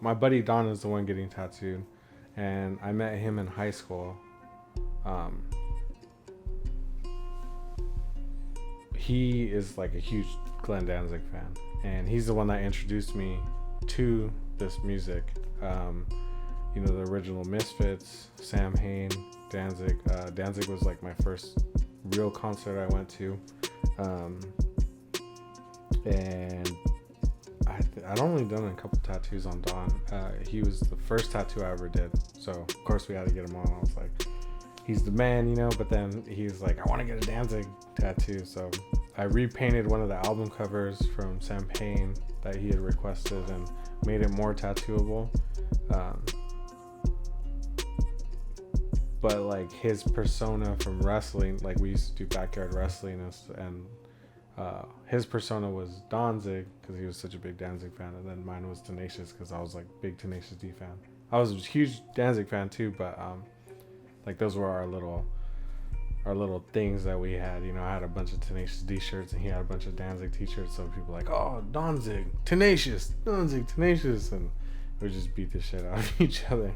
my buddy Don is the one getting tattooed, and I met him in high school. He is like a huge Glenn Danzig fan, and he's the one that introduced me to this music. The original Misfits, Sam Hain, Danzig. Danzig was like my first real concert I went to, and I'd only done a couple tattoos on Don. He was the first tattoo I ever did, so of course we had to get him on. I was like, he's the man, but then he's like, I want to get a Danzig tattoo, so I repainted one of the album covers from Sam Hain that he had requested and made it more tattooable. But like his persona from wrestling, like we used to do backyard wrestling, and his persona was Danzig because he was such a big Danzig fan, and then mine was Tenacious because I was like big Tenacious D fan. I was a huge Danzig fan too, but like those were our little things that we had. I had a bunch of Tenacious D shirts and he had a bunch of Danzig t-shirts, so people were like, oh, Danzig, Tenacious, and we would just beat the shit out of each other.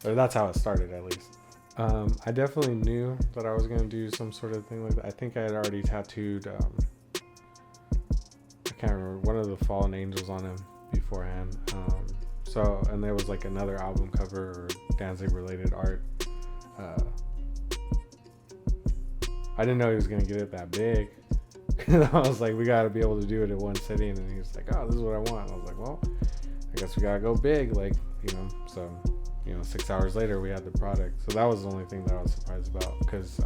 Or that's how it started, at least. I definitely knew that I was going to do some sort of thing like that. I think I had already tattooed, I can't remember, one of the Fallen Angels on him beforehand. And there was like another album cover or Danzig related art. I didn't know he was going to get it that big. I was like, we got to be able to do it in one sitting. And he was like, oh, this is what I want. And I was like, well, I guess we got to go big. So 6 hours later we had the product. So that was the only thing that I was surprised about, because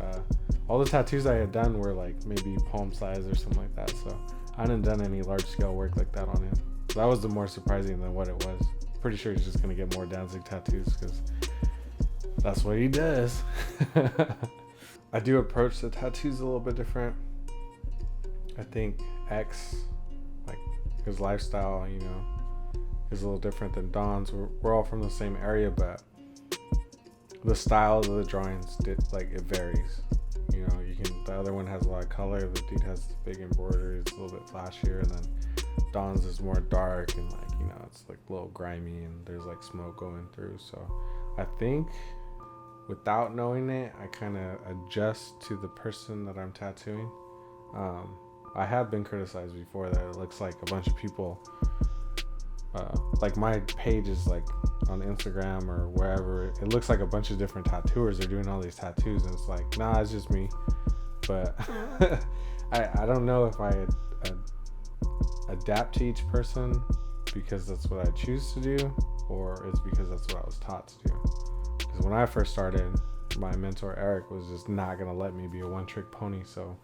all the tattoos I had done were like maybe palm size or something like that. So I hadn't done any large scale work like that on him. So that was the more surprising than what it was. Pretty sure he's just going to get more Danzig tattoos because that's what he does. I do approach the tattoos a little bit different. I think X, like his lifestyle, is a little different than Don's. We're all from the same area, but the style of the drawings it varies. The other one has a lot of color. The dude has big embroidery. It's a little bit flashier, and then Don's is more dark and it's like a little grimy and there's like smoke going through. So I think without knowing it, I kind of adjust to the person that I'm tattooing. I have been criticized before that it looks like a bunch of people, like my page is like on Instagram or wherever, it looks like a bunch of different tattooers are doing all these tattoos, and it's like, nah, it's just me. But I don't know if I adapt to each person because that's what I choose to do, or it's because that's what I was taught to do. Because when I first started, my mentor Eric was just not gonna let me be a one-trick pony, so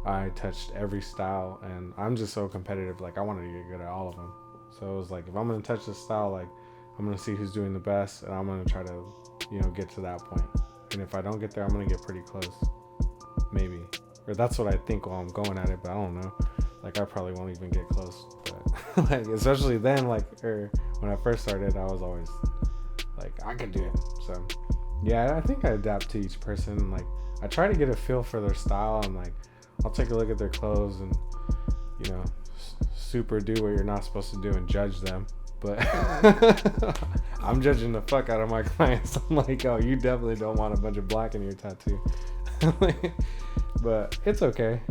I touched every style, and I'm just so competitive, like I wanted to get good at all of them. So it was like, if I'm gonna touch this style, like I'm gonna see who's doing the best, and I'm gonna try to get to that point. And if I don't get there, I'm gonna get pretty close, maybe, or that's what I think while I'm going at it, but I don't know. Like I probably won't even get close, but like especially then, or when I first started, I was always like, I could do it. So yeah, I think I adapt to each person. Like I try to get a feel for their style, and like I'll take a look at their clothes and super do what you're not supposed to do and judge them. But I'm judging the fuck out of my clients. I'm like, oh, you definitely don't want a bunch of black in your tattoo. But it's okay.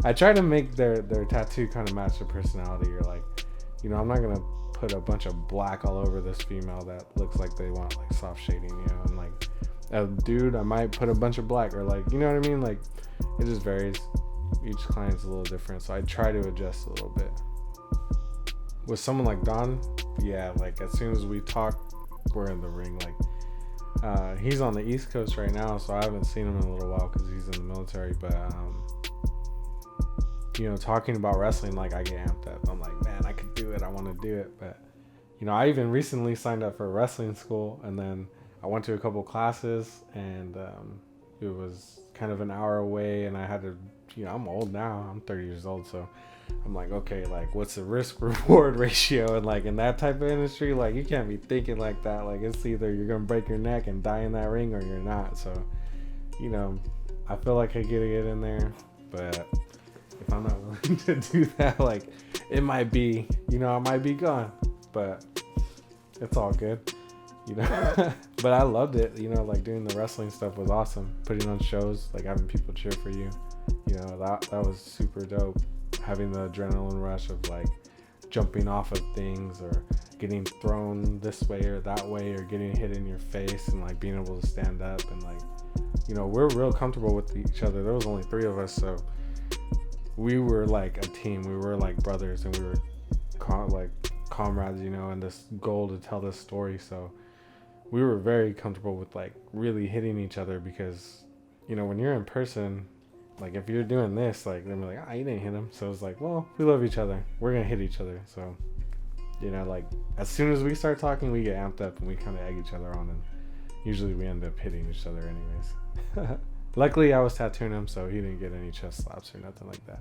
I try to make their tattoo kind of match their personality. You're like, I'm not gonna put a bunch of black all over this female that looks like they want like soft shading, and like a dude, I might put a bunch of black, or like, you know what I mean? Like it just varies. Each client's a little different, so I try to adjust a little bit. With someone like Don, yeah, like as soon as we talk, we're in the ring. Like he's on the East Coast right now, so I haven't seen him in a little while because he's in the military, but talking about wrestling, like I get amped up. I'm like, man, I could do it, I want to do it. But I even recently signed up for wrestling school, and then I went to a couple classes, and it was kind of an hour away, and I had to, I'm old now, I'm 30 years old, so I'm like, okay, like what's the risk reward ratio? And like in that type of industry, like you can't be thinking like that. Like it's either you're gonna break your neck and die in that ring, or you're not. So I feel like I get in there, but if I'm not willing to do that, like, it might be, I might be gone. But it's all good, But I loved it, like doing the wrestling stuff was awesome. Putting on shows, like having people cheer for you, that was super dope. Having the adrenaline rush of like jumping off of things or getting thrown this way or that way or getting hit in your face and like being able to stand up and like, we're real comfortable with each other. There was only 3 of us, so we were like a team. We were like brothers, and we were like comrades, and this goal to tell this story. So we were very comfortable with like really hitting each other because, when you're in person, like if you're doing this, like they're like, you didn't hit him. So it's like, well, we love each other. We're gonna hit each other. So, like as soon as we start talking, we get amped up and we kind of egg each other on, and usually we end up hitting each other anyways. Luckily, I was tattooing him, so he didn't get any chest slaps or nothing like that.